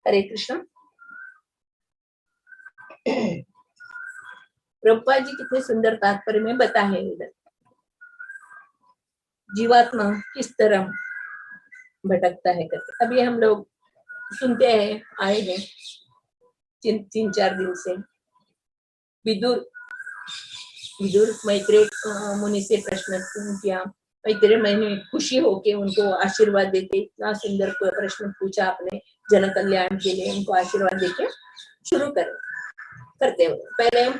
हरे कृष्ण। प्रभुपाद जी कितने सुंदर तात्पर्य में बताए इधर, जीवात्मा किस तरह भटकता है करके। अभी हम लोग सुनते हैं, आए हैं तीन चार दिन से विदुर मैत्रेय मुनि से प्रश्न किया। मैत्रेय मैंने खुशी होके उनको आशीर्वाद देके, इतना सुंदर प्रश्न पूछा आपने, जन कल्याण के लिए उनको आशीर्वाद देके शुरू करते हुए पहले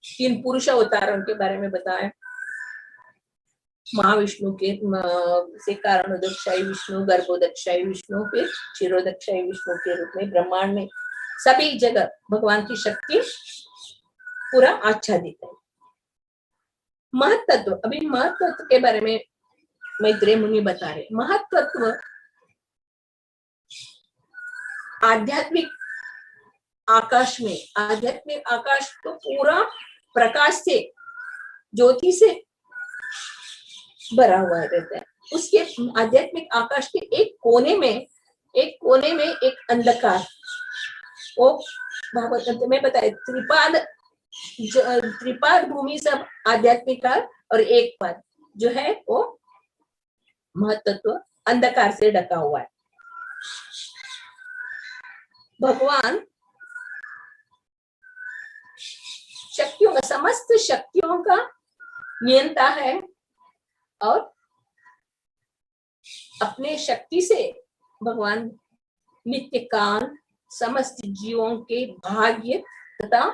3 पुरुष अवतारों के बारे में बताया। महाविष्णु के से कारणोदकशायी विष्णु, गर्भोदकशायी विष्णु, फिर क्षीरोदकशायी विष्णु के रूप में ब्रह्मांड में सभी जगह भगवान की शक्ति पूरा आच्छादित है। महत्त्व, अभी महत्त्व के बारे में मैत्रेय मुनि बता रहे। महत्त्व आध्यात्मिक आकाश में, आध्यात्मिक आकाश तो पूरा प्रकाश से, ज्योति से भरा हुआ रहता है। उसके आध्यात्मिक आकाश के एक कोने में एक अंधकार, वो भागवत में बताए त्रिपाद भूमि सब आध्यात्मिक और एक पाद जो है वो महत्त्व अंधकार से ढका हुआ है। भगवान शक्तियों का, समस्त शक्तियों का नियंता है और अपने शक्ति से भगवान नित्य काल समस्त जीवों के भाग्य तथा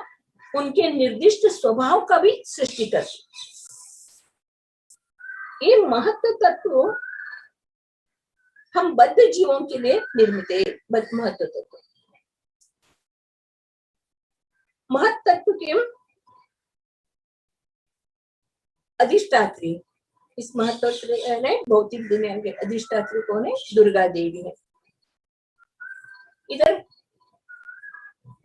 उनके निर्दिष्ट स्वभाव का भी सृष्टि करते। ये महत्व तत्व हम बद्ध जीवों के लिए निर्मित है। महत्व तत्व, महत्व तत्व के अधिष्ठात्री, इस महत्व ने भौतिक दुनिया के अधिष्ठात्री कौन है? दुर्गा देवी है। इधर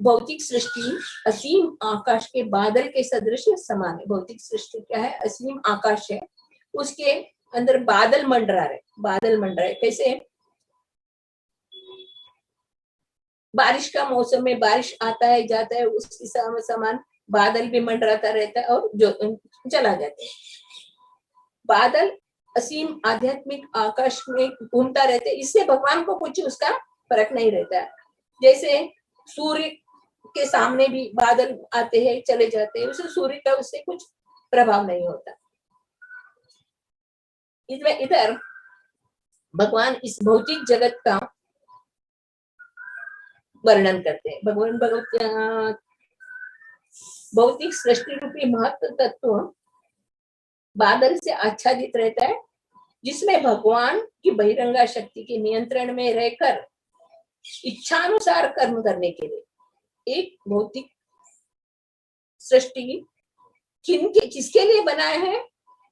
भौतिक सृष्टि असीम आकाश के बादल के सदृश समान है। भौतिक सृष्टि क्या है? असीम आकाश है, उसके अंदर बादल मंडरा रहे। कैसे? बारिश का मौसम में बारिश आता है जाता है, उसके समान बादल भी मंडराता रहता है और जो चला जाता है। बादल असीम आध्यात्मिक आकाश में घूमता रहते, इससे भगवान को कुछ उसका फर्क नहीं रहता है। जैसे सूर्य के सामने भी बादल आते हैं चले जाते हैं, उसे सूर्य का उससे कुछ प्रभाव नहीं होता। इधर भगवान इस भौतिक जगत का वर्णन करते हैं। भगवान भौतिक सृष्टि रूपी महत्व तत्व बादल से आच्छादित रहता है, जिसमें भगवान की बहिरंगा शक्ति के नियंत्रण में रहकर इच्छानुसार कर्म करने के लिए एक भौतिक सृष्टि किसके लिए बनाया है?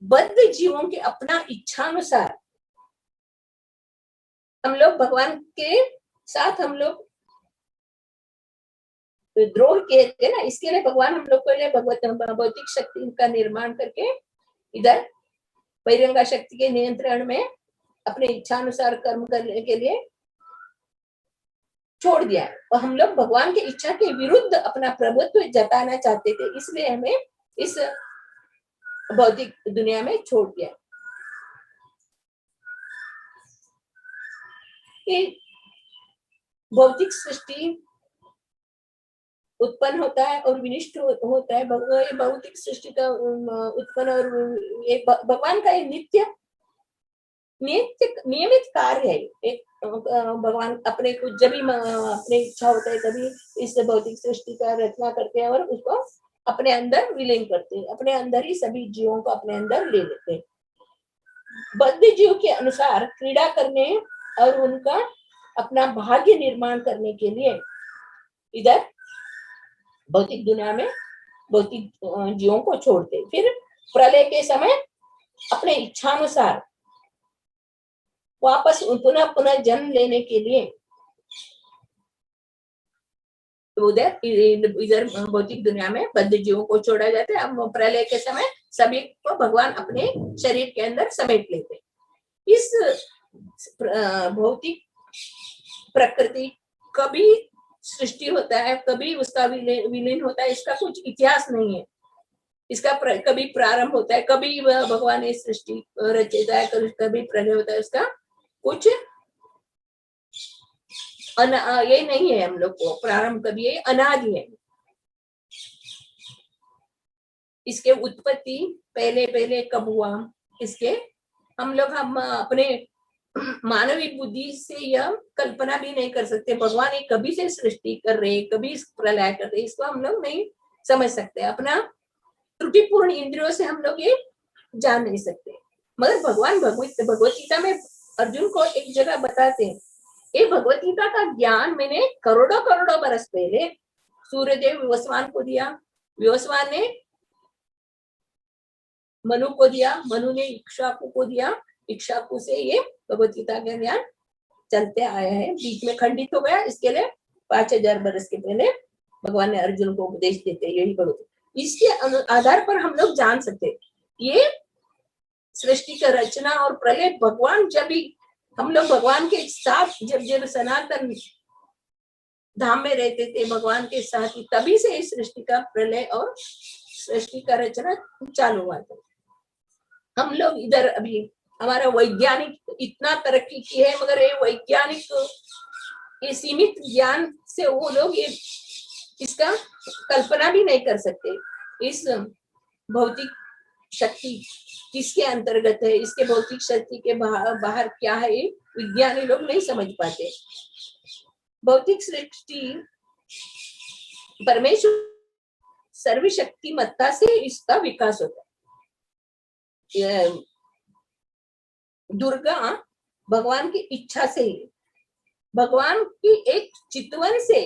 बद्ध जीवों के अपना इच्छानुसार। हम लोग भगवान के साथ हम लोग द्रोह किए ना, इसके लिए भगवान हम लोग को भौतिक शक्ति का निर्माण करके इधर बहिरंगा शक्ति के नियंत्रण में अपने इच्छानुसार कर्म करने के लिए छोड़ दिया है। और हम लोग भगवान की इच्छा के विरुद्ध अपना प्रभुत्व जताना चाहते थे, इसलिए हमें इस भौतिक दुनिया में छोड़ दिया। भौतिक सृष्टि उत्पन्न होता है और विनिष्ट होता है। भौतिक सृष्टि का उत्पन्न और ये भगवान का नित्य नियमित कार्य है। एक भगवान अपने को जब भी अपनी इच्छा होता है तभी इस भौतिक सृष्टि का रचना करते हैं और उसको अपने अंदर विलीन करते हैं, अपने अंदर ही सभी जीवों को अपने अंदर ले लेते हैं। बद्ध जीव के अनुसार क्रीड़ा करने और उनका अपना भाग्य निर्माण करने के लिए इधर भौतिक दुनिया में भौतिक जीवों को छोड़ते, फिर प्रलय के समय अपने इच्छानुसार वापस पुनः जन्म लेने के लिए इधर भौतिक दुनिया में बद्ध जीवों को छोड़ा जाता है। अब प्रलय के समय सभी को भगवान अपने शरीर के अंदर समेट लेते हैं। इस भौतिक प्रकृति कभी सृष्टि होता है, कभी उसका विलीन होता है, इसका कुछ इतिहास नहीं है। इसका कभी प्रारंभ होता है, कभी भगवान ने सृष्टि रचता है, कभी प्रलय होता है, उसका कुछ ये नहीं है। हम लोग को प्रारंभ कभी है, अनादि है। इसके उत्पत्ति पहले पहले कब हुआ, इसके हम अपने मानवीय बुद्धि से यह कल्पना भी नहीं कर सकते। भगवान एक कभी से सृष्टि कर रहे, कभी प्रलय कर रहे, इसको हम लोग नहीं समझ सकते। अपना त्रुटिपूर्ण इंद्रियों से हम लोग ये जान नहीं सकते। मगर भगवान भगवत गीता में अर्जुन को एक जगह बताते हैं, ये भगवत गीता का ज्ञान मैंने करोड़ों करोड़ों बरस पहले सूर्यदेव विवस्वान को दिया, विवस्वान ने मनु को दिया, मनु ने इक्ष्वाकु को दिया, इक्ष्वाकु से ये भगवत गीता का ज्ञान चलते आया है। बीच में खंडित हो गया, इसके लिए 5000 बरस के पहले भगवान ने अर्जुन को उपदेश देते, यही भगवत। इसके आधार पर हम लोग जान सकते ये सृष्टि का रचना और प्रलय भगवान जब भी हम लोग भगवान के साथ जब सनातन धाम में रहते थे भगवान के साथ ही, तभी से इस सृष्टि का प्रलय और सृष्टि का रचना चालू हुआ था। हम लोग इधर अभी हमारा वैज्ञानिक इतना तरक्की की है, मगर ये वैज्ञानिक ये सीमित ज्ञान से वो लोग ये इसका कल्पना भी नहीं कर सकते। इस भौतिक शक्ति किसके अंतर्गत है, इसके भौतिक शक्ति के बाहर क्या है, ये विज्ञानी लोग नहीं समझ पाते। भौतिक सृष्टि परमेश्वर सर्वशक्तिमत्ता से इसका विकास होता है। दुर्गा भगवान की इच्छा से, भगवान की एक चितवन से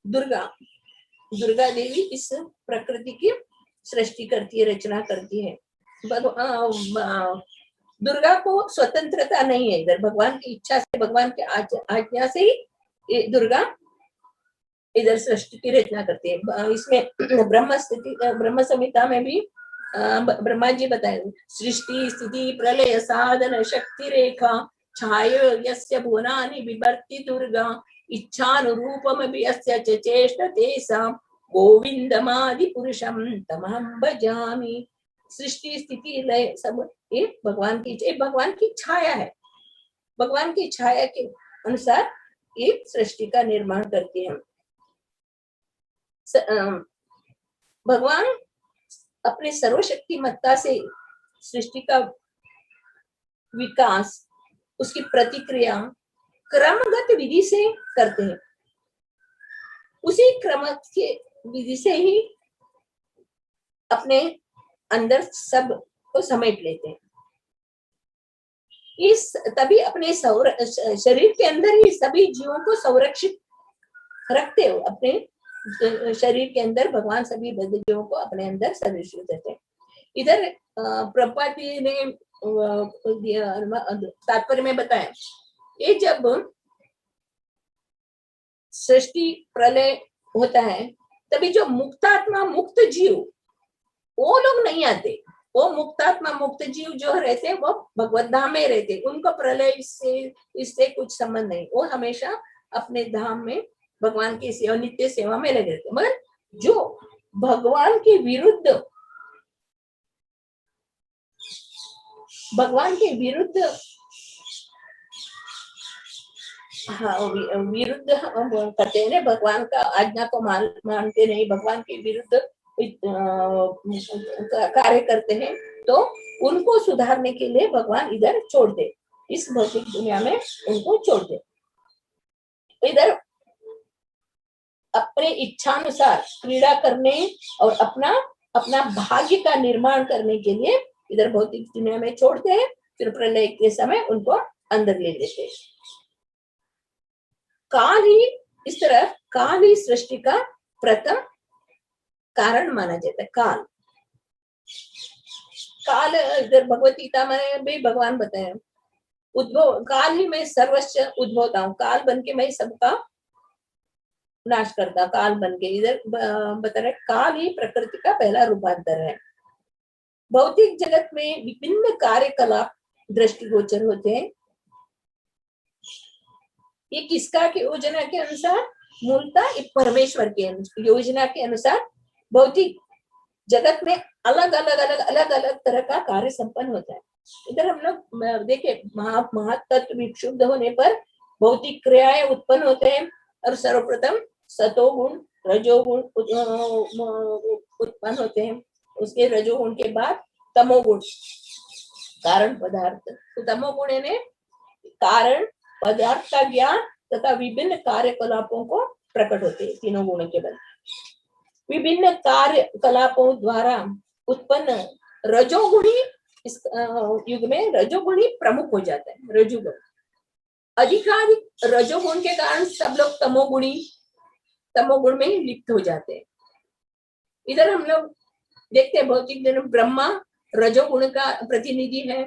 दुर्गा देवी इस प्रकृति की सृष्टि करती है, रचना करती है। दुर्गा को स्वतंत्रता नहीं है, इधर भगवान की इच्छा से, भगवान के आज्ञा से ही दुर्गा इधर सृष्टि की रचना करती है। इसमें ब्रह्म संहिता में भी ब्रह्मा जी बताए, सृष्टि स्थिति प्रलय साधन शक्ति रेखा छाय यस्य भुवनानि बिभर्ति दुर्गा इच्छानुरूपमपि यस्य च चेष्टते सा गोविंदमादि पुरुषम तमहं भजामि। सृष्टि स्थिति लय सब ये भगवान की छाया है। भगवान की छाया के अनुसार ये सृष्टि का निर्माण करती है। भगवान अपने सर्वशक्तिमत्ता से सृष्टि का विकास, उसकी प्रतिक्रिया क्रमगत विधि से करते हैं। उसी क्रम के विधि से ही अपने अंदर सब को समेट लेते हैं। तभी अपने शरीर के अंदर ही सभी जीवों को संरक्षित रखते हो। अपने शरीर के अंदर भगवान सभी जीवों को अपने अंदर संरक्षित रखते हैं। इधर प्रभुपाद जी ने तात्पर्य में बताया, ये जब सृष्टि प्रलय होता है तभी जो मुक्तात्मा मुक्त जीव वो लोग नहीं आते। वो मुक्तात्मा मुक्त जीव जो रहते हैं वो भगवत धाम में रहते, उनको प्रलय इससे कुछ संबंध नहीं। वो हमेशा अपने धाम में भगवान की सेवा, नित्य सेवा में लगे रहते। मगर जो भगवान के विरुद्ध करते हैं, भगवान का आज्ञा को मानते नहीं, भगवान के विरुद्ध कार्य करते हैं, तो उनको सुधारने के लिए भगवान इधर छोड़ दे, इस भौतिक दुनिया में उनको छोड़ दे। इधर अपने इच्छानुसार क्रीड़ा करने और अपना भाग्य का निर्माण करने के लिए इधर भौतिक दुनिया में छोड़ते हैं, फिर प्रलय के समय उनको अंदर ले लेते हैं। काल ही सृष्टि का प्रथम कारण माना जाता है। काल इधर भगवत गीता में भी भगवान बताए, उद्भव काल ही मैं सर्वस्व उद्भवता हूँ, काल बन के मैं सबका नाश करता, काल बन के। इधर बता रहे काल ही प्रकृति का पहला रूपांतर है। भौतिक जगत में विभिन्न कार्यकलाप दृष्टिगोचर होते हैं। ये किसका की योजना के अनुसार? मूलतः ये परमेश्वर के योजना के अनुसार भौतिक जगत में अलग अलग तरह का कार्य संपन्न होता है। इधर हम लोग देखे महातत्व विक्षुब्ध होने पर भौतिक क्रियाएं उत्पन्न होते हैं और सर्वप्रथम सतोगुण रजोगुण उत्पन्न होते हैं। उसके रजोगुण के बाद तमोगुण कारण पदार्थ। तो तमोगुण ने कारण पदार्थ का ज्ञान तथा विभिन्न कार्यकलापों को प्रकट होते हैं। तीनों गुणों के बाद विभिन्न कार्यकलापों द्वारा उत्पन्न रजोगुणी इस युग में रजोगुणी प्रमुख हो जाता है। रजोगुण अधिकाधिक रजोगुण के कारण सब लोग तमोगुण में लिप्त हो जाते हैं। इधर हम लोग देखते हैं भौतिक जन्म ब्रह्मा रजोगुण का प्रतिनिधि है,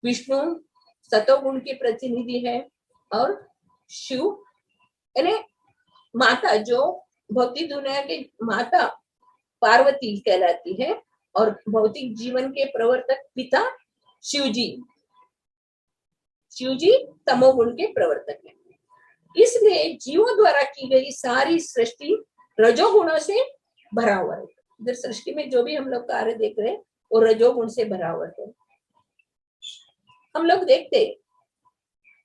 विष्णु सतोगुण के प्रतिनिधि है और शिव यानी माता जो भौतिक दुनिया की माता पार्वती कहलाती है और भौतिक जीवन के प्रवर्तक पिता शिवजी तमोगुण के प्रवर्तक है। इसलिए जीवों द्वारा की गई सारी सृष्टि रजोगुणों से भरा हुआ है। इधर सृष्टि में जो भी हम लोग कार्य देख रहे हैं वो रजोगुण से भरा हुआ है। हम लोग देखते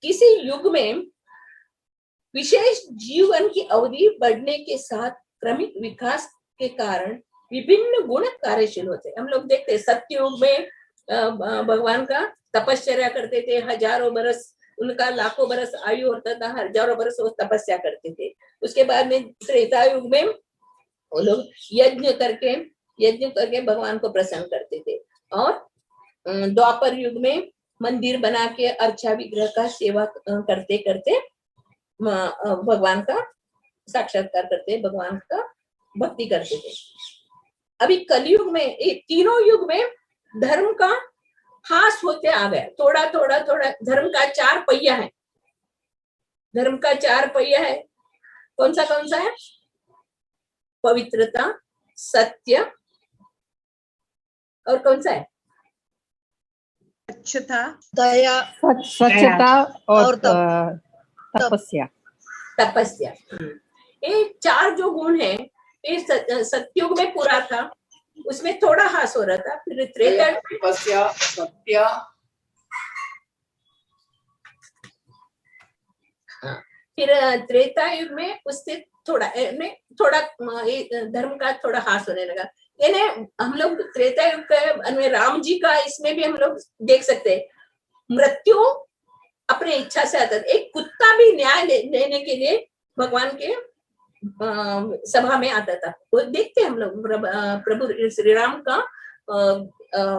किसी युग में विशेष जीवन की अवधि बढ़ने के साथ क्रमिक विकास के कारण विभिन्न गुण कार्यशील होते हैं। हम लोग देखते सत्ययुग में भगवान का तपस्या करते थे, हजारों बरस उनका लाखों बरस आयु होता था, हजारों बरस वो तपस्या करते थे। उसके बाद में त्रेता युग में वो लोग यज्ञ करके भगवान को प्रसन्न करते थे और द्वापर युग में मंदिर बना के अर्चा विग्रह का सेवा करते करते भगवान का साक्षात्कार करते, भगवान का भक्ति करते थे। अभी कलयुग में तीनों युग में धर्म का हास होते आ गया। थोड़ा धर्म का चार पहिया है। कौन सा है? पवित्रता, सत्य और कौन सा है? स्वच्छता, दया, स्वच्छता और तपस्या। ये चार जो गुण है ये सत्युग में पूरा था, उसमें थोड़ा हास हो रहा था। फिर त्रेता तपस्या, सत्य, फिर त्रेता युग में उससे थोड़ा धर्म का थोड़ा हास होने लगा। यानी हम लोग त्रेता युग का राम जी का इसमें भी हम लोग देख सकते हैं, मृत्यु अपने इच्छा से आता था। एक कुत्ता भी न्याय लेने के लिए भगवान के सभा में आता था। वो देखते हम लोग प्रभु श्री राम का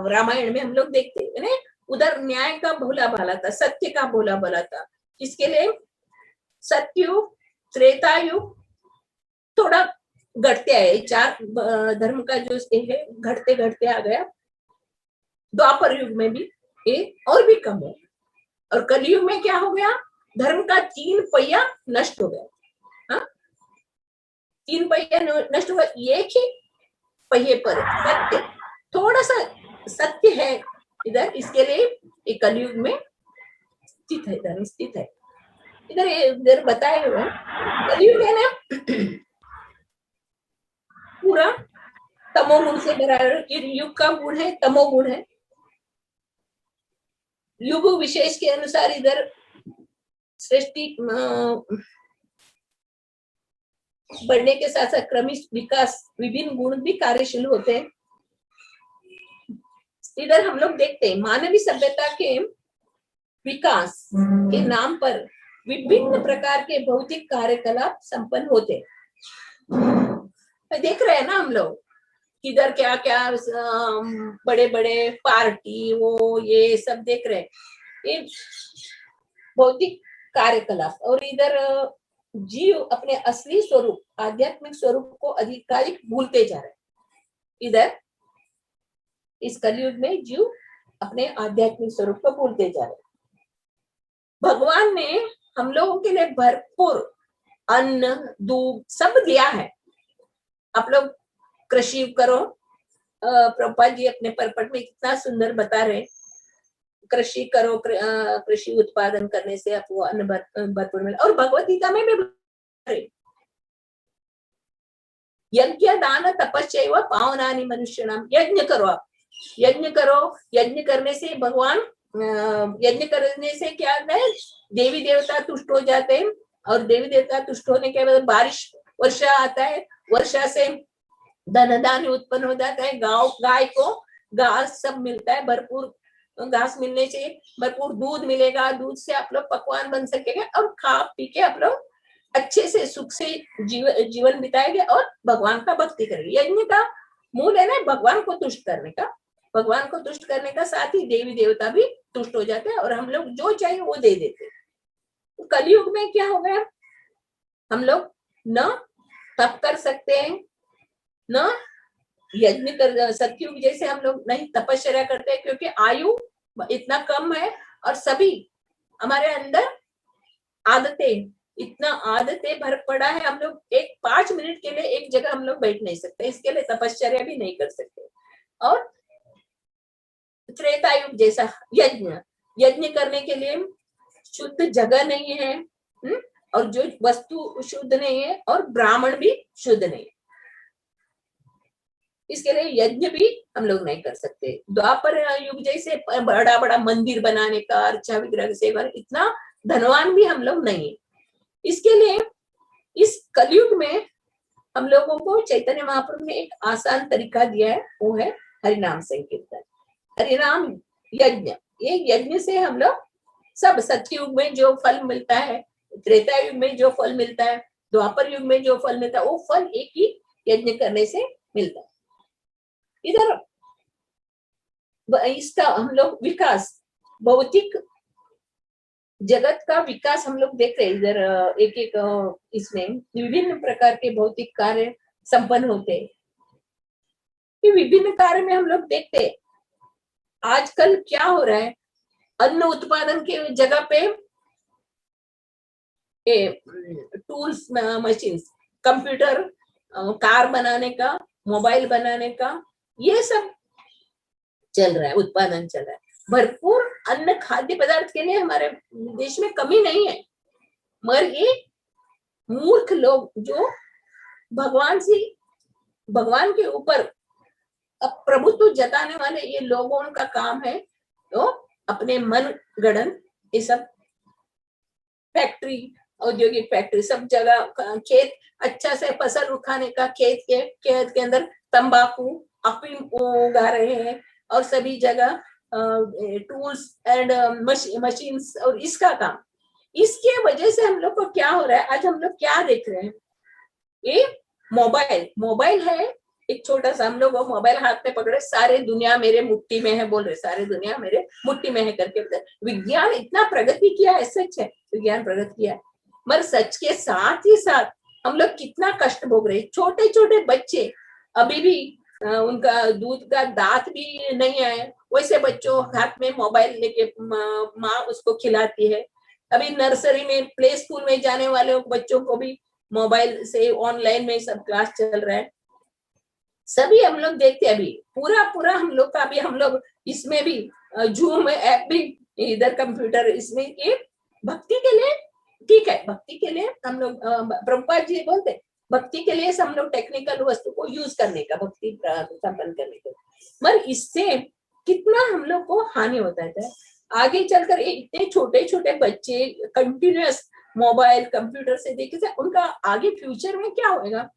रामायण में हम लोग देखते हैं। उधर न्याय का भोला भाला था, सत्य का भोला भाला था। इसके लिए सत्युग त्रेतायुग थोड़ा घटते आए, चार धर्म का जो है घटते आ गया। द्वापर युग में भी ये और भी कम है और कलयुग में क्या हो गया? धर्म का तीन पहिया नष्ट हो गया। हाँ, तीन पहिया नष्ट हुआ, एक ही पहिए पर सत्य, थोड़ा सा सत्य है इधर। इसके लिए कलयुग में स्थित है, धर्म स्थित है। इधर बताए हुए कलयुग है ना पूरा तमोगुण से भरा। युग का गुण है तमोगुण है। युग विशेष के अनुसार इधर सृष्टि बढ़ने के साथ साथ क्रमिक विकास विभिन्न गुण भी कार्यशील होते हैं। इधर हम लोग देखते हैं मानवीय सभ्यता के विकास के नाम पर विभिन्न प्रकार के भौतिक कार्यकलाप संपन्न होते। देख रहे हैं ना हम लोग किधर क्या क्या बड़े बड़े पार्टी वो ये सब देख रहे हैं, ये भौतिक कार्यकलाप। और इधर जीव अपने असली स्वरूप आध्यात्मिक स्वरूप को अधिकाधिक भूलते जा रहे हैं। इधर इस कलयुग में जीव अपने आध्यात्मिक स्वरूप को भूलते जा रहे हैं। भगवान ने हम लोगों के लिए भरपूर अन्न दूध सब दिया है। आप लोग कृषि करो, प्रभुपाद जी अपने परपट में कितना सुंदर बता रहे। कृषि करो, कृषि उत्पादन करने से आपको अन्न भरपूर मिले। और भगवत गीता में भी यज्ञ दान तपस्या पावनानि मनुष्यनाम, यज्ञ करो आप, यज्ञ करो, यज्ञ करने से भगवान, यज्ञ करने से क्या है, देवी देवता तुष्ट हो जाते हैं, और देवी देवता तुष्ट होने के बाद बारिश वर्षा आता है, वर्षा से धन धान्य उत्पन्न हो जाता है, गाय को घास सब मिलता है, भरपूर घास मिलने से भरपूर दूध मिलेगा, दूध से आप लोग पकवान बन सकेंगे और खा पी के आप लोग अच्छे से सुख से जीवन बिताएंगे और भगवान का भक्ति करेंगे। यज्ञ का मूल है ना भगवान को तुष्ट करने का, भगवान को तुष्ट करने का, साथ ही देवी देवता भी तुष्ट हो जाते हैं और हम लोग जो चाहिए वो दे देते हैं। तो कलयुग में क्या हो गया, हम लोग न तप कर सकते हैं, न यज्ञ कर, सतयुग जैसे हम लोग नहीं तपस्या करते हैं, क्योंकि आयु इतना कम है और सभी हमारे अंदर आदतें, इतना आदतें भर पड़ा है, हम लोग एक 5 मिनट के लिए एक जगह हम लोग बैठ नहीं सकते, इसके लिए तपश्चर्या भी नहीं कर सकते। और त्रेता युग जैसा यज्ञ करने के लिए शुद्ध जगह नहीं है, और जो वस्तु शुद्ध नहीं है और ब्राह्मण भी शुद्ध नहीं है, इसके लिए यज्ञ भी हम लोग नहीं कर सकते। द्वापर युग जैसे बड़ा बड़ा मंदिर बनाने का, अर्चा विग्रह सेवा, इतना धनवान भी हम लोग नहीं है। इसके लिए इस कलयुग में हम लोगों को चैतन्य महाप्रभु ने एक आसान तरीका दिया है, वो है हरिनाम संकीर्तन, हरिनाम यज्ञ। ये यज्ञ से हम लोग सब, सतयुग में जो फल मिलता है, त्रेता युग में जो फल मिलता है, द्वापर युग में जो फल मिलता है, वो फल एक ही यज्ञ करने से मिलता है। इधर इसका हम लोग विकास, भौतिक जगत का विकास हम लोग देख रहे हैं। इधर एक एक इसमें विभिन्न प्रकार के भौतिक कार्य संपन्न होते हैं। ये विभिन्न कार्य में हम लोग देखते हैं आजकल क्या हो रहा है, अन्न उत्पादन के जगह पे टूल्स, मशीन्स, कंप्यूटर, कार बनाने का, मोबाइल बनाने का, ये सब चल रहा है, उत्पादन चल रहा है। भरपूर अन्न खाद्य पदार्थ के लिए हमारे देश में कमी नहीं है, मगर ये मूर्ख लोग जो भगवान के ऊपर प्रभुत्व जताने वाले ये लोगों का काम है, तो अपने मन गढ़ंत ये सब फैक्ट्री, औद्योगिक फैक्ट्री, सब जगह खेत अच्छा से फसल उठाने का, खेत के अंदर तंबाकू, अफीम उगा रहे हैं, और सभी जगह टूल्स एंड मशीन्स, और इसका काम, इसके वजह से हम लोग को क्या हो रहा है, आज हम लोग क्या देख रहे हैं, ये मोबाइल है एक छोटा सा, हम लोग वो मोबाइल हाथ में पकड़े, सारे दुनिया मेरे मुट्ठी में है बोल रहे, सारे दुनिया मेरे मुट्ठी में है करके। विज्ञान इतना प्रगति किया है, सच है विज्ञान प्रगति किया है, मगर सच के साथ ही साथ हम लोग कितना कष्ट भोग रहे हैं। छोटे छोटे बच्चे अभी भी उनका दूध का दांत भी नहीं आया, वैसे बच्चों हाथ में मोबाइल लेके माँ उसको खिलाती है। अभी नर्सरी में, प्ले स्कूल में जाने वाले बच्चों को भी मोबाइल से ऑनलाइन में सब क्लास चल रहा है, सभी हम लोग देखते हैं। अभी पूरा हम लोग का, अभी हम लोग इसमें भी जूम ऐप भी, इधर कंप्यूटर, इसमें ये भक्ति के लिए ठीक है, भक्ति के लिए हम लोग, प्रभुपाद जी बोलते भक्ति के लिए हम लोग टेक्निकल वस्तु को यूज करने का, भक्ति संपन्न करने का, मगर इससे कितना हम लोग को हानि होता है। आगे चलकर इतने छोटे छोटे बच्चे कंटिन्यूअस मोबाइल कंप्यूटर से देखे थे, उनका आगे फ्यूचर में क्या होगा,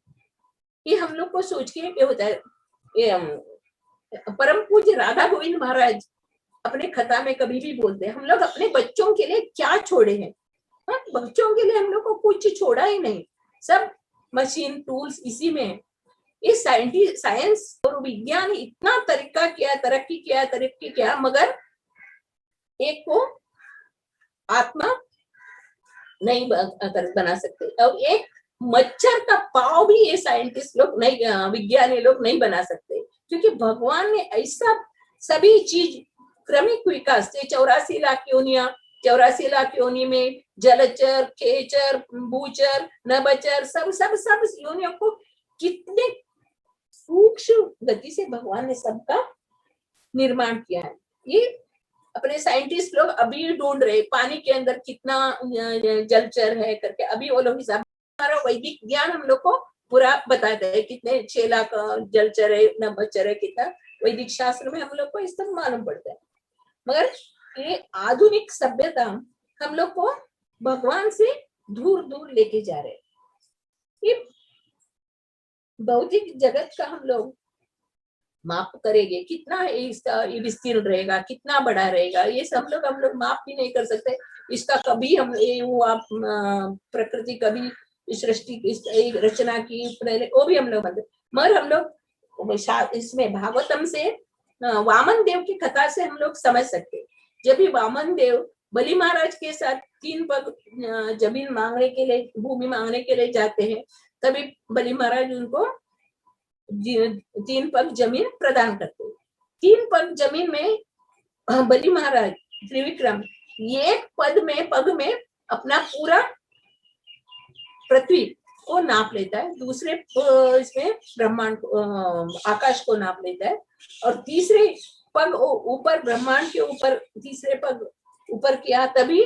ये हम लोग को सोच के ये होता है। ये परम पूज्य राधा गोविंद महाराज अपने कथा में कभी भी बोलते हैं, हम लोग अपने बच्चों के लिए क्या छोड़े हैं, बच्चों के लिए हम लोग को कुछ छोड़ा ही नहीं, सब मशीन टूल्स इसी में है। ये साइंस और विज्ञान इतना तरक्की किया, मगर एक को आत्मा नहीं बना सकते, और एक मच्छर का पाव भी ये साइंटिस्ट लोग नहीं, विज्ञानी लोग नहीं बना सकते, क्योंकि भगवान ने ऐसा सभी चीज क्रमिक विकास से 84 लाख योनि में जलचर, खेचर, भूचर, नभचर, सब योनियों को कितने सूक्ष्म गति से भगवान ने सबका निर्माण किया है। ये अपने साइंटिस्ट लोग अभी ढूंढ रहे पानी के अंदर कितना जलचर है करके, अभी वो लोग हिसाब, हमारा वैदिक ज्ञान हम लोग को पूरा बताता है कितने 6 लाख जलचर है, नभचर है, कितना वैदिक शास्त्र में हम लोग को इस सब मालूम पड़ता है। मगर ये आधुनिक सभ्यता हम लोग को भगवान से दूर दूर लेके जा रहे हैं। ये भौतिक जगत का हम लोग माप करेंगे कितना इसका विस्तीर्ण रहेगा, कितना बड़ा रहेगा, ये सब हम लोग माप भी नहीं कर सकते। इसका कभी हम आप प्रकृति कभी सृष्टि की रचना की वो भी हम लोग मगर हम लोग इसमें भागवतम से वामन देव की कथा से हम लोग समझ सकते। जब भी वामन देव बलि महाराज के साथ 3 पग जमीन मांगने के लिए, भूमि मांगने के लिए जाते हैं, तभी बलि महाराज उनको 3 पग जमीन प्रदान करते हैं। 3 पग जमीन में बलि महाराज त्रिविक्रम एक पग में अपना पूरा पृथ्वी को नाप लेता है, दूसरे इसमें ब्रह्मांड आकाश को नाप लेता है, और तीसरे पग ऊपर ब्रह्मांड के ऊपर, तीसरे पग ऊपर किया, तभी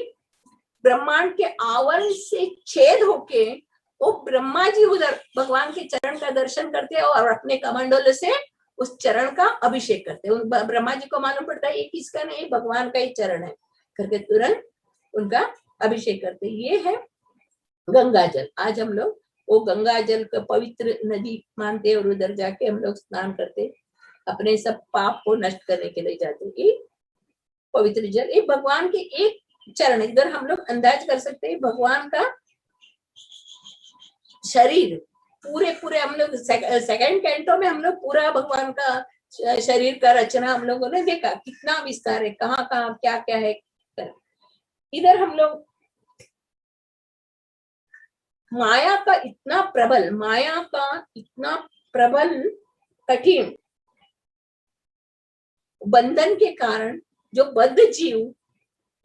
ब्रह्मांड के आवरण से छेद होके वो ब्रह्मा जी उधर भगवान के चरण का दर्शन करते हैं और अपने कमंडल से उस चरण का अभिषेक करते हैं। ब्रह्मा जी को मालूम पड़ता है ये किसका नहीं, भगवान का ही चरण है करके तुरंत उनका अभिषेक करते। ये है गंगा जल। आज हम लोग वो गंगा जल का पवित्र नदी मानते हैं और उधर जाके हम लोग स्नान करते, अपने सब पाप को नष्ट करने के लिए जाते। ये पवित्र जल, ये भगवान के एक चरण, इधर हम लोग अंदाज कर सकते हैं भगवान का शरीर पूरे हम लोग सेकंड कैंटो में हम लोग पूरा भगवान का शरीर का रचना हम लोगों ने देखा, कितना विस्तार है, कहाँ कहाँ क्या क्या है। इधर हम लोग माया का इतना प्रबल कठिन बंधन के कारण जो बद्ध जीव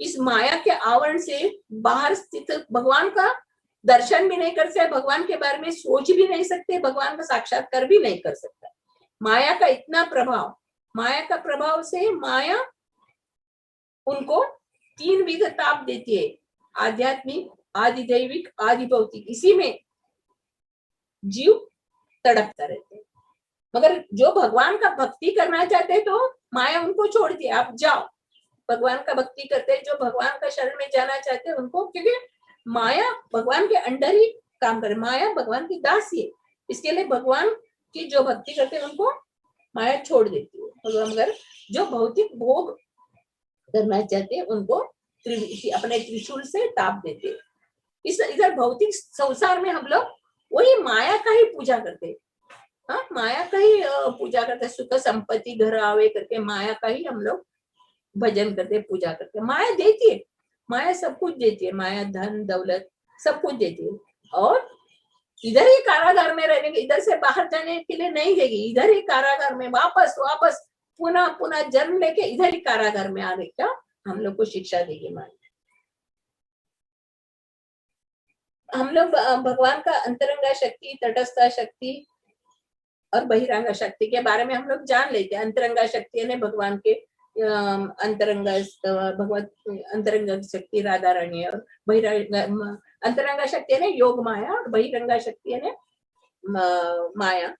इस माया के आवरण से बाहर स्थित भगवान का दर्शन भी नहीं कर सकते, भगवान के बारे में सोच भी नहीं सकते, भगवान का साक्षात्कार भी नहीं कर सकता। माया का इतना प्रभाव, माया का प्रभाव से माया उनको 3 विध ताप देती है, आध्यात्मिक, आदि दैविक, आदि भौतिक। इसी में जीव तड़पता रहते हैं। मगर जो भगवान का भक्ति करना चाहते हैं तो माया उनको छोड़ती है, आप जाओ भगवान का भक्ति करते हैं। जो भगवान का शरण में जाना चाहते हैं उनको, क्योंकि माया भगवान के अंडर ही काम करे, माया भगवान की दासी है, इसके लिए भगवान की जो भक्ति करते हैं उनको माया छोड़ देती है। मगर जो भौतिक भोग करना चाहते हैं उनको अपने त्रिशूल से ताप देते हैं। इधर भौतिक संसार में हम लोग वही माया का ही पूजा करते हैं। हाँ, माया का ही पूजा करते, सुख संपत्ति घर आवे करके माया का ही हम लोग भजन करते, पूजा करते। माया देती है, माया सब कुछ देती है, माया धन दौलत सब कुछ देती है, और इधर ही कारागार में रहने के, इधर से बाहर जाने के लिए नहीं देगी, इधर ही कारागार में वापस पुनः पुनः जन्म लेके इधर ही कारागार में आने का हम लोग को शिक्षा देगी माया। हम लोग भगवान का अंतरंगा शक्ति, तटस्था शक्ति और बहिरंगा शक्ति के बारे में हम लोग जान लेते हैं। अंतरंगा शक्ति ने भगवान के अंतरंगा अंतरंगा शक्ति राधा रानी, और बहिरंगा अंतरंगा शक्ति ने योग माया, और बहिरंगा शक्ति ने माया,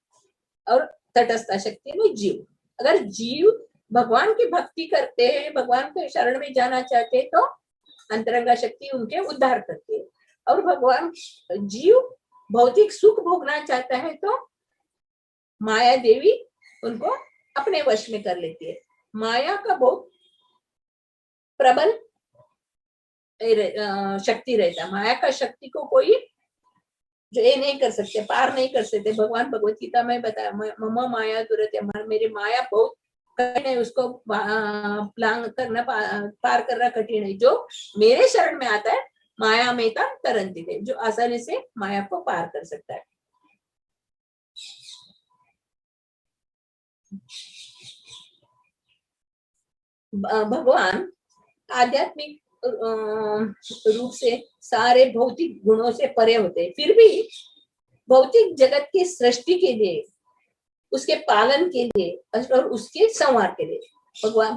और तटस्था शक्ति ने जीव। अगर जीव भगवान की भक्ति करते हैं, भगवान के शरण में जाना चाहते हैं, तो अंतरंगा शक्ति उनके उद्धार करती है। और भगवान जीव भौतिक सुख भोगना चाहता है तो माया देवी उनको अपने वश में कर लेती है। माया का बहुत प्रबल शक्ति रहता है, माया का शक्ति को कोई जो ये नहीं कर सकते, पार नहीं कर सकते। भगवान भगवत गीता में बताया, मम माया दुरत्य, मेरी माया बहुत कठिन है, उसको पार करना कठिन है। जो मेरे शरण में आता है माया में तरंती है, जो आसानी से माया को पार कर सकता है। भगवान आध्यात्मिक रूप से सारे भौतिक गुणों से परे होते हैं, फिर भी भौतिक जगत की सृष्टि के लिए, उसके पालन के लिए और उसके संवार के लिए भगवान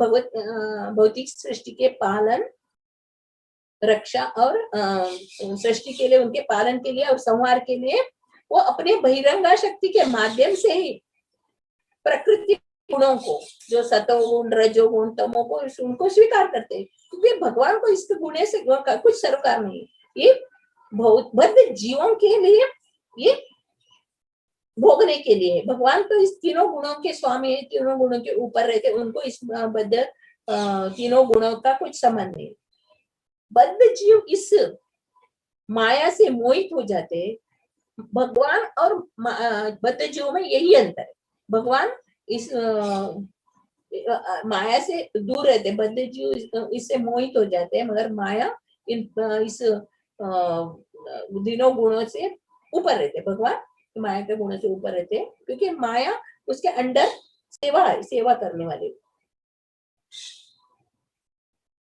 भौतिक सृष्टि के पालन, रक्षा और सृष्टि के लिए, उनके पालन के लिए और संहार के लिए वो अपने बहिरंगा शक्ति के माध्यम से ही प्रकृति गुणों को, जो सतोगुण, रजोगुण, तमोगुण, उनको स्वीकार करते हैं, क्योंकि भगवान को इस गुणे से कुछ सरोकार नहीं। ये बहुत बद्ध जीवों के लिए, ये भोगने के लिए। भगवान तो इस तीनों गुणों के स्वामी है, तीनों गुणों के ऊपर रहते, उनको इस बद्ध तीनों गुणों का कुछ संबंध नहीं। बद्ध जीव इस माया से मोहित हो जाते। भगवान और बद्ध जीवों में यही अंतर है। भगवान इस माया से दूर रहते, बद्ध जीव इससे मोहित हो जाते हैं, मगर माया इस तीनों गुणों से ऊपर रहते। भगवान माया के गुणों से ऊपर रहते हैं, क्योंकि माया उसके अंडर सेवा है, सेवा करने वाले।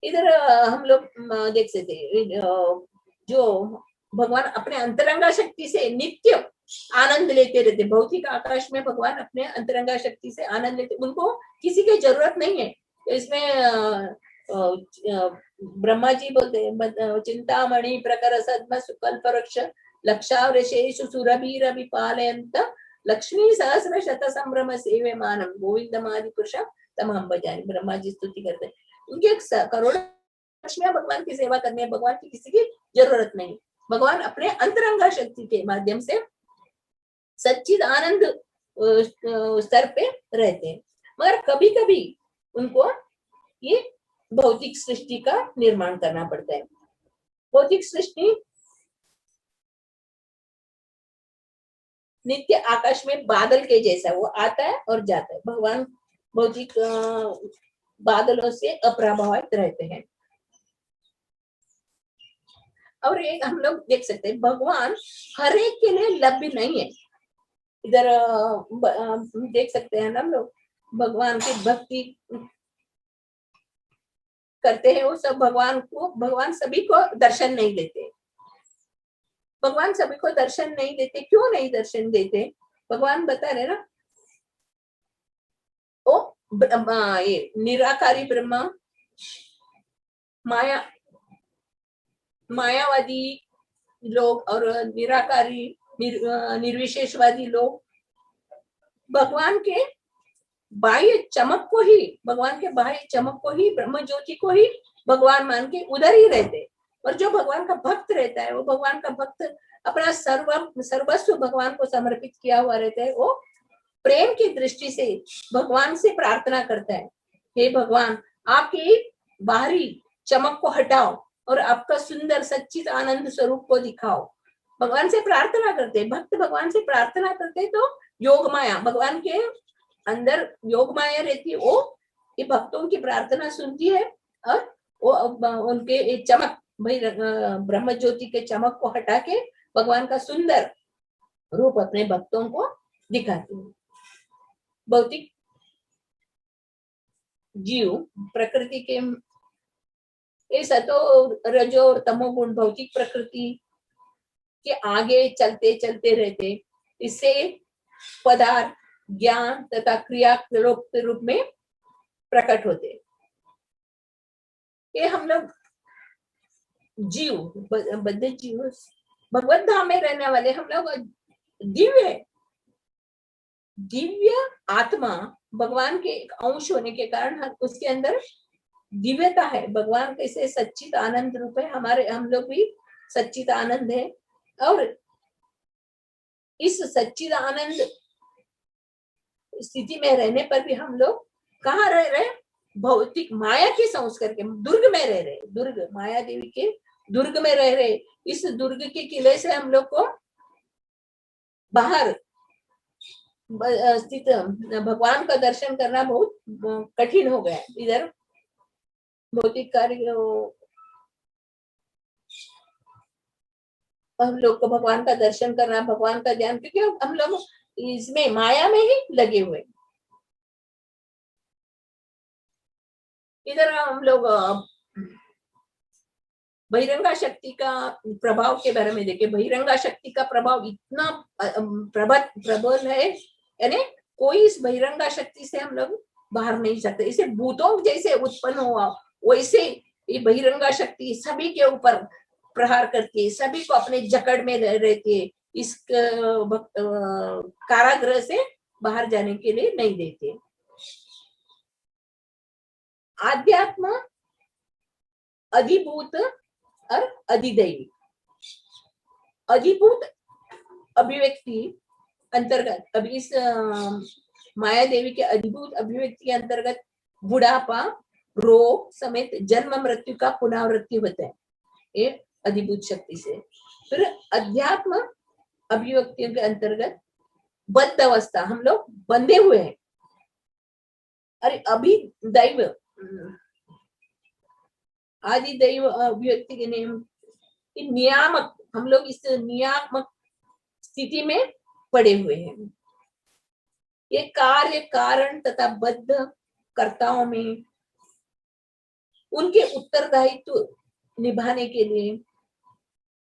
इधर हम लोग देख सकते हैं, जो भगवान अपने अंतरंगा शक्ति से नित्य आनंद लेते रहते। भौतिक आकाश में भगवान अपने अंतरंगा शक्ति से आनंद लेते, उनको किसी की जरूरत नहीं है। इसमें ब्रह्मा जी बोलते हैं, चिंतामणि प्रकर सद्म सुकल्प वृक्ष लक्षावृषेषु सुरभीरभि पालयन्त लक्ष्मी सहस्र शत संभ्रम सेवे मानम गोविंदमादि पुरुषम तमहं भजामि। ब्रह्मा जी स्तुति करते हैं, उनके करोड़ों लक्ष्मियां भगवान की सेवा करने, भगवान की किसी की जरूरत नहीं। भगवान अपने अंतरंगा शक्ति के माध्यम से सच्चिद आनंद स्तर पे रहते हैं, मगर कभी कभी उनको ये भौतिक सृष्टि का निर्माण करना पड़ता है। भौतिक सृष्टि नित्य आकाश में बादल के जैसा, वो आता है और जाता है। भगवान भौतिक बादलों से अप्रभावित रहते हैं। और एक हम लोग देख सकते हैं, भगवान हर एक के लिए लभ्य नहीं है। इधर देख सकते हैं हम लोग, भगवान की भक्ति करते हैं वो सब, भगवान सभी को दर्शन नहीं देते। भगवान सभी को दर्शन नहीं देते, क्यों नहीं दर्शन देते? भगवान बता रहे ना, ओ ये निराकारी ब्रह्मा, मायावादी लोग और निराकारी निर्विशेषवादी लोग भगवान के बाह्य चमक को ही, भगवान के बाह्य चमक को ही, ब्रह्म ज्योति को ही भगवान मान के उधर ही रहते। और जो भगवान का भक्त रहता है, वो भगवान का भक्त अपना सर्वस्व भगवान को समर्पित किया हुआ रहता है। वो प्रेम की दृष्टि से भगवान से प्रार्थना करता है, हे भगवान आपके बाहरी चमक को हटाओ और आपका सुंदर सच्चित आनंद स्वरूप को दिखाओ। भगवान से प्रार्थना करते, भक्त भगवान से प्रार्थना करते, तो योग माया, भगवान के अंदर योग माया रहती है, वो ये भक्तों की प्रार्थना सुनती है और वो उनके चमक, भाई ब्रह्म ज्योति के चमक को हटा के भगवान का सुंदर रूप अपने भक्तों को दिखाती है। भौतिक जीव प्रकृति के ये सतो रजो और तमोगुण भौतिक प्रकृति के आगे चलते चलते रहते, इससे पदार्थ, ज्ञान तथा क्रिया के रूप में प्रकट होते। ये हम लोग जीव, बद्ध जीव, भगवत धाम में रहने वाले हम लोग दिव्य आत्मा, भगवान के एक अंश होने के कारण उसके अंदर दिव्यता है। भगवान कैसे सच्चित आनंद रूप है, हम लोग भी सच्चित आनंद है। और इस सच्चित आनंद स्थिति में रहने पर भी हम लोग कहाँ रह रहे? भौतिक माया के संस्कार के दुर्ग में रह रहे, दुर्ग माया देवी के दुर्ग में रह रहे। इस दुर्ग के किले से हम लोग को बाहर स्थित भगवान का दर्शन करना बहुत कठिन हो गया। इधर भौतिक कार्य हम लोग को भगवान का दर्शन करना, भगवान का ध्यान, क्योंकि हम लोग इसमें माया में ही लगे हुए। इधर हम लोग बहिरंगा शक्ति का प्रभाव के बारे में देखें। बहिरंगा शक्ति का प्रभाव इतना प्रबल है, यानी कोई इस बहिरंगा शक्ति से हम लोग बाहर नहीं सकते। इसे भूतों जैसे उत्पन्न हुआ वैसे ये बहिरंगा शक्ति सभी के ऊपर प्रहार करती है, सभी को अपने जकड़ में रहती है, इस कारागृह से बाहर जाने के लिए नहीं देते। आध्यात्म अधिभूत और अधिदैवी। अधिभूत अभिव्यक्ति अंतर्गत, अभी इस माया देवी के अधिभूत अभिव्यक्ति के अंतर्गत बुढ़ापा, रोग समेत जन्म मृत्यु का पुनरावृत्ति होता है, ये अधिभूत शक्ति से। फिर अध्यात्म अभिव्यक्तियों के अंतर्गत बद्ध अवस्था, हम लोग बंधे हुए हैं। अरे अभी दैव आदि दैव अभिव्यक्ति के नियामक, हम लोग इस नियामक स्थिति में पड़े हुए हैं। ये कार्य कारण तथा बद्ध कर्ताओं में उनके उत्तरदायित्व निभाने के लिए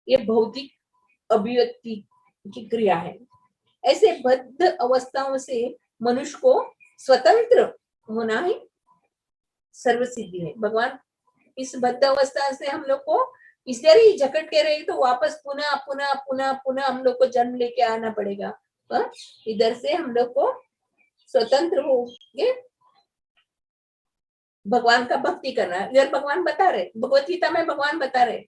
ये भौतिक अभिव्यक्ति की क्रिया है। ऐसे बद्ध अवस्थाओं से मनुष्य को स्वतंत्र होना ही सर्वसिद्धि है। भगवान इस बद्ध अवस्था से हम लोग को इस तरह ही जकड़ के रहे तो वापस पुनः पुनः पुनः पुनः हम लोग को जन्म लेके आना पड़ेगा। इधर से हम लोग को स्वतंत्र हो गए, भगवान का भक्ति करना। इधर भगवान बता रहे, भगवत गीता में भगवान बता रहे,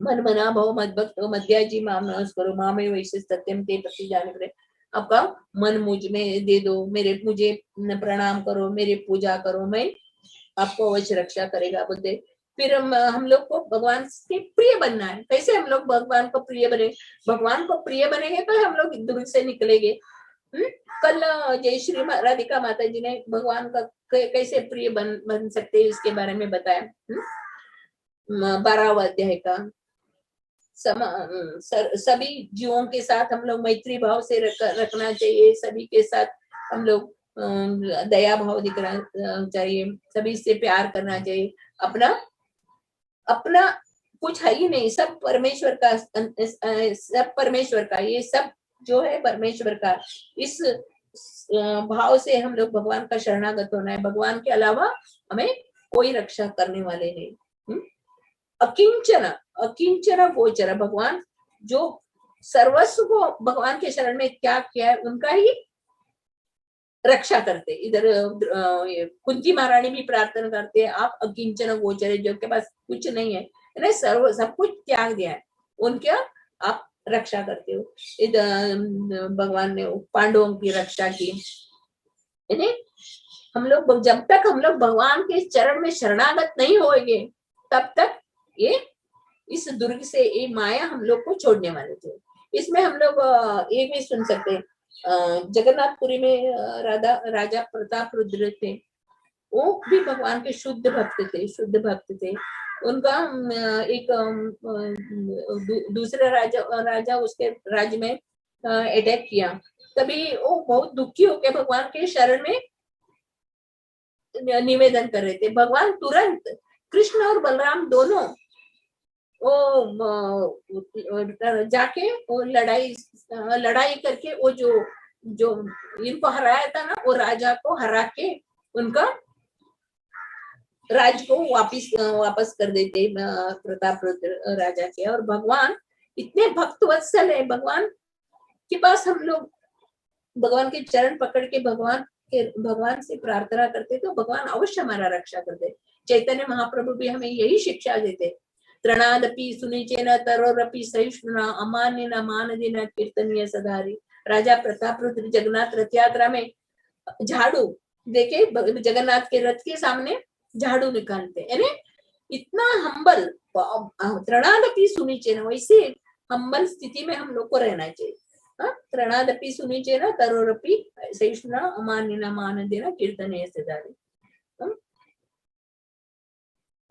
मन मना भव मद भक्तो मध्याजी माम नमस्करो मामे वैसे सत्यम ते प्रति जाने पड़े। आपका मन मुझ में दे दो, मुझे प्रणाम करो, मेरे पूजा करो, मैं आपको अवश्य रक्षा करेगा बोलते। फिर हम लोग को भगवान के प्रिय बनना है। कैसे हम लोग भगवान को प्रिय बने? भगवान को प्रिय बनेंगे तो हम लोग दुर्ग से निकलेंगे। कल जय श्री राधिका माता जी ने भगवान का कैसे प्रिय बन सकते हैं इसके बारे में बताया। 12वां अध्याय का सभी जीवों के साथ हम लोग मैत्री भाव से रखना चाहिए, सभी के साथ हम लोग दया भाव दिखना चाहिए, सभी से प्यार करना चाहिए। अपना कुछ है ही नहीं, सब परमेश्वर का, सब परमेश्वर का, ये सब जो है परमेश्वर का। इस भाव से हम लोग भगवान का शरणागत होना है। भगवान के अलावा हमें कोई रक्षा करने वाले नहीं। अकिंचन अकिंचन गोचर, भगवान जो सर्वस्व को भगवान के शरण में त्याग किया है उनका ही रक्षा करते। इधर कुंती महारानी भी प्रार्थना करते हैं, आप अकिंचन गोचर, जो के पास कुछ नहीं है, सर्व सब कुछ त्याग दिया है, उनके आप रक्षा करते हो। इधर भगवान ने पांडवों की रक्षा की। हम लोग जब तक हम लोग भगवान के चरण में शरणागत नहीं होंगे तब तक ये इस दुर्ग से ये माया हम लोग को छोड़ने वाले थे। इसमें हम लोग ये भी सुन सकते हैं, जगन्नाथपुरी में राजा प्रताप रुद्र थे, वो भी भगवान के शुद्ध भक्त थे। उनका एक दूसरा राजा उसके राज्य में अटैक किया, तभी वो बहुत दुखी होकर भगवान के शरण में निवेदन कर रहे थे। भगवान तुरंत, कृष्ण और बलराम दोनों वो जाके वो लड़ाई करके वो जो इनको हराया था ना, वो राजा को हरा के उनका राज को वापस कर देते प्रताप रुद्र राजा के। और भगवान इतने भक्तवत्सल है, भगवान के पास हम लोग भगवान के चरण पकड़ के भगवान से प्रार्थना करते तो भगवान अवश्य हमारा रक्षा करते। चैतन्य महाप्रभु भी हमें यही शिक्षा देते, तृणादपि सुनिचेन तरोरपि सहिष्णुना अमान्येन मानदेन कीर्तनीय सदारि। राजा प्रताप रुद्र जगन्नाथ रथ यात्रा में झाड़ू देके जगन्नाथ के रथ के सामने झाड़ू निकालते, यानी इतना हम्बल, तृणादपि सुनिचेन, वैसे हम्बल स्थिति में हम लोग को रहना चाहिए। तृणादपि सुनिचेन तरोरपि सहिष्णुना अमान्येन मानदेन कीर्तनीय सदारि।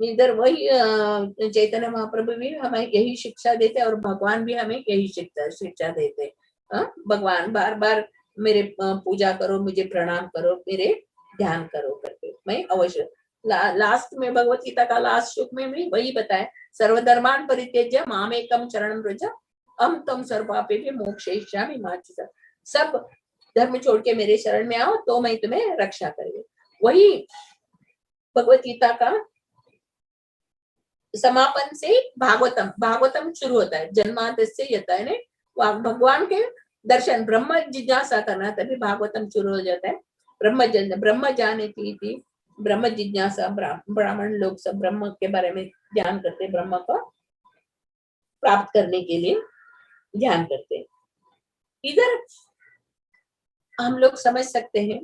इधर वही चैतन्य महाप्रभु भी हमें यही शिक्षा देते और भगवान भी हमें यही शिक्षा देते। भगवान बार बार मेरे पूजा करो, मुझे प्रणाम करो, मेरे ध्यान करो करके मैं अवश्य। लास्ट में भगवत गीता का लास्ट श्लोक में भी वही बताया, सर्वधर्मान परित्यज्य मामेकं शरणं व्रज अहं त्वं सर्वपापेभ्यो मोक्षयिष्यामि मा शुचः। सब धर्म छोड़ के मेरे शरण में आओ तो मैं तुम्हें रक्षा करूंगी। वही भगवत गीता का समापन से भागवतम शुरू होता है। जन्माद्यस्य यतने भगवान के दर्शन ब्रह्म जिज्ञासा करना, तभी भागवतम शुरू हो जाता है। ब्रह्म जाने की ब्रह्म जिज्ञासा, ब्राह्मण लोग सब ब्रह्म के बारे में ध्यान करते, ब्रह्म को प्राप्त करने के लिए ध्यान करते। इधर हम लोग समझ सकते हैं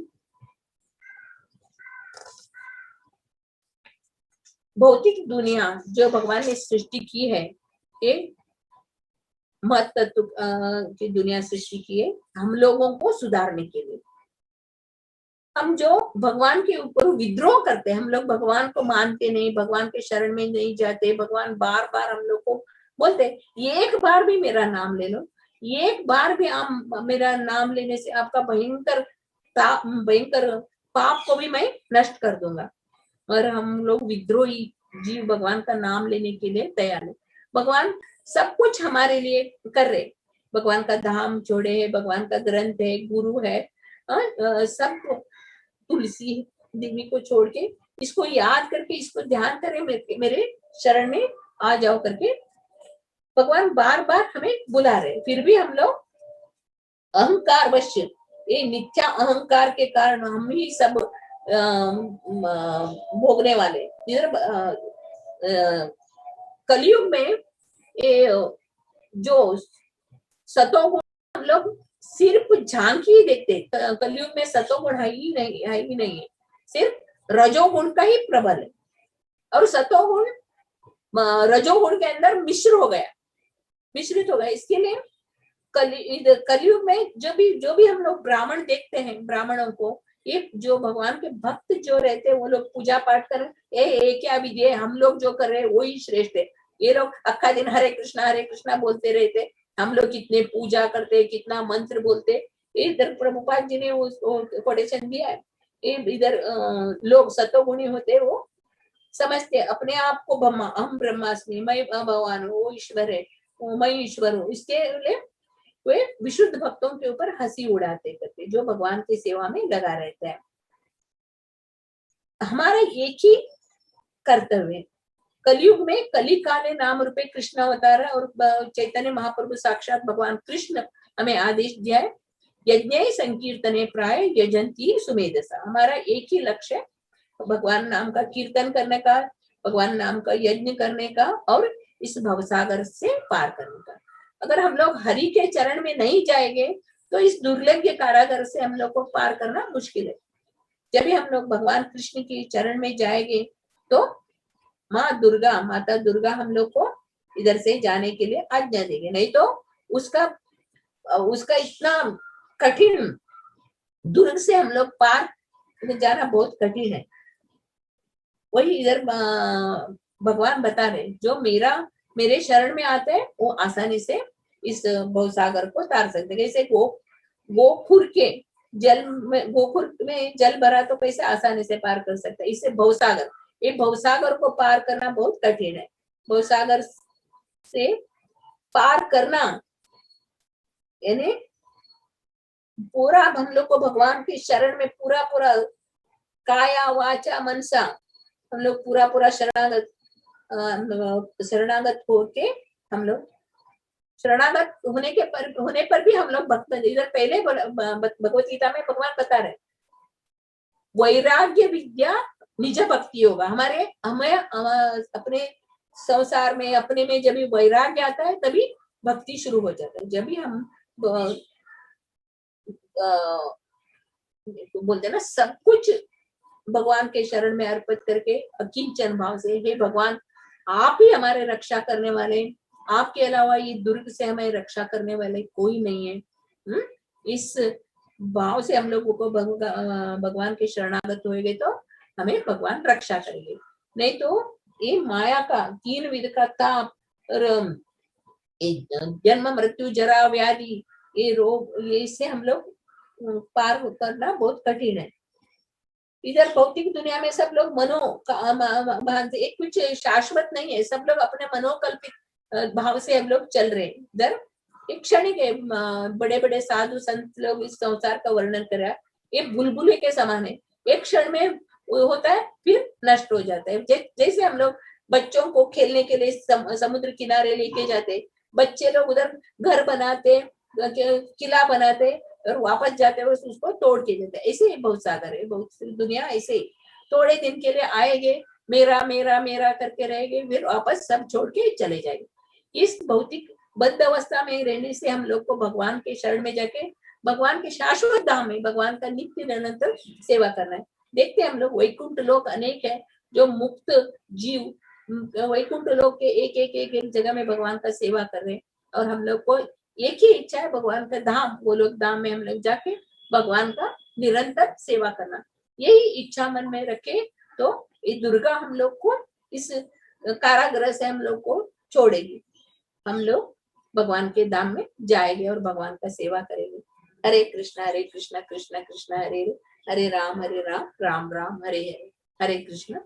भौतिक दुनिया जो भगवान ने सृष्टि की है, ये महत तत्व की दुनिया सृष्टि की है हम लोगों को सुधारने के लिए। हम जो भगवान के ऊपर विद्रोह करते हैं, हम लोग भगवान को मानते नहीं, भगवान के शरण में नहीं जाते, भगवान बार बार हम लोग को बोलते एक बार भी मेरा नाम ले लो, एक बार भी आप मेरा नाम लेने से आपका भयंकर पाप को भी मैं नष्ट कर दूंगा। और हम लोग विद्रोही जीव भगवान का नाम लेने के लिए तैयार है। भगवान सब कुछ हमारे लिए कर रहे, भगवान का धाम छोड़े है, भगवान का ग्रंथ है, गुरु है, सब तुलसी देवी को छोड़ के इसको याद करके इसको ध्यान करें, मेरे शरण में आ जाओ करके भगवान बार बार हमें बुला रहे। फिर भी हम लोग अहंकार वश, ये मिथ्या अहंकार के कारण हम ही सब भोगने वाले। कलयुग में ये जो सतोगुण हम लोग सिर्फ झांकी ही देखते, कलयुग में सतोगुण है ही नहीं, सिर्फ रजोगुण का ही प्रबल है। और सतोगुण रजोगुण के अंदर मिश्रित हो गया। इसके लिए कलयुग में जो भी हम लोग ब्राह्मण देखते हैं, ब्राह्मणों को ये जो भगवान के भक्त जो रहते हैं वो लोग पूजा पाठ कर क्या विधि है, हम लोग जो कर रहे हैं वही श्रेष्ठ है। ये लोग अक्का दिन हरे कृष्णा बोलते रहते, हम लोग कितने पूजा करते, कितना मंत्र बोलते। इधर प्रभुपाद जी ने कोटेशन दिया है, इधर लोग सतोगुणी होते, वो समझते अपने आप को हम ब्रह्मास्मि, मैं भगवान हूँ, वो ईश्वर है, मैं ईश्वर हूँ। इसके लिए वे विशुद्ध भक्तों के ऊपर हंसी उड़ाते करते, जो भगवान की सेवा में लगा रहता है। हमारा एक ही कर्तव्य, कलयुग में कली काले नाम रूपे कृष्ण अवतार और चैतन्य महाप्रभु साक्षात भगवान कृष्ण हमें आदेश दिया है, यज्ञ संकीर्तने प्राय यजंती सुमेधसा। हमारा एक ही लक्ष्य है, भगवान नाम का कीर्तन करने का, भगवान नाम का यज्ञ करने का और इस भवसागर से पार करने का। अगर हम लोग हरि के चरण में नहीं जाएंगे तो इस दुर्लभ कारागार से हम लोग को पार करना मुश्किल है। जब भी हम लोग भगवान कृष्ण के चरण में जाएंगे तो माता दुर्गा हम लोग को इधर से जाने के लिए आज्ञा देंगे, नहीं तो उसका इतना कठिन दुर्ग से हम लोग पार जाना बहुत कठिन है। वही इधर भगवान बता रहे, जो मेरे शरण में आते हैं वो आसानी से इस भवसागर को तार सकते। जैसे गोखुर में जल भरा तो कैसे आसानी से पार कर सकते हैं, इससे भवसागर, ये भवसागर को पार करना बहुत कठिन है। भवसागर से पार करना यानी पूरा हम लोग को भगवान की शरण में पूरा काया वाचा मनसा हम लोग पूरा शरणागत होके हम लोग शरणागत होने पर भी हम लोग भक्त। इधर पहले भगवत गीता में भगवान बता रहे, वैराग्य विद्या निज भक्ति होगा। हमें अपने संसार में अपने में जब वैराग्य आता है तभी भक्ति शुरू हो जाता है। जब भी हम बोलते ना सब कुछ भगवान के शरण में अर्पित करके अकिंचन भाव से, हे भगवान आप ही हमारे रक्षा करने वाले, आपके अलावा ये दुर्ग से हमें रक्षा करने वाले कोई नहीं है। इस भाव से हम लोगों को भगवान के शरणागत होएंगे तो हमें भगवान रक्षा करेंगे। नहीं तो ये माया का 3 विध का ताप और जन्म मृत्यु जरा व्याधि, ये रोग, ये इससे हम लोग पार करना बहुत कठिन है। इधर भौतिक दुनिया में सब लोग एक कुछ शाश्वत नहीं है, सब लोग अपने मनोकल्पित भाव से हम लोग चल रहे हैं। इधर एक क्षणिक है, बड़े साधु संत लोग इस संसार का वर्णन करा, ये बुलबुले के समान है, एक क्षण में वो होता है फिर नष्ट हो जाता है। जैसे हम लोग बच्चों को खेलने के लिए समुद्र किनारे लेके जाते, बच्चे लोग उधर घर बनाते, किला बनाते और वापस जाते हुए उसको तोड़ के देते। ऐसे ही बहुत सागर है, बहुत दुनिया ऐसे ही थोड़े दिन के लिए आएंगे, मेरा मेरा मेरा करके रहेंगे, फिर वापस सब छोड़ के चले जाएंगे। इस भौतिक बद्ध अवस्था में रहने से हम लोग को भगवान के शरण में जाके भगवान के शाश्वत धाम में भगवान का नित्य निरंतर सेवा करना है। देखते हैं हम लोग वैकुंठ लोक अनेक है, जो मुक्त जीव वैकुंठ लोक के एक जगह में भगवान का सेवा कर रहे हैं, और हम लोग को एक ही इच्छा है भगवान का धाम, वो लोग धाम में हम लोग जाके भगवान का निरंतर सेवा करना। यही इच्छा मन में रखे तो ये दुर्गा हम लोग को इस कारागृह से हम लोग को छोड़ेगी, हम लोग भगवान के धाम में जाएंगे और भगवान का सेवा करेंगे। हरे कृष्णा कृष्णा कृष्णा हरे हरे राम राम राम हरे हरे। हरे कृष्णा।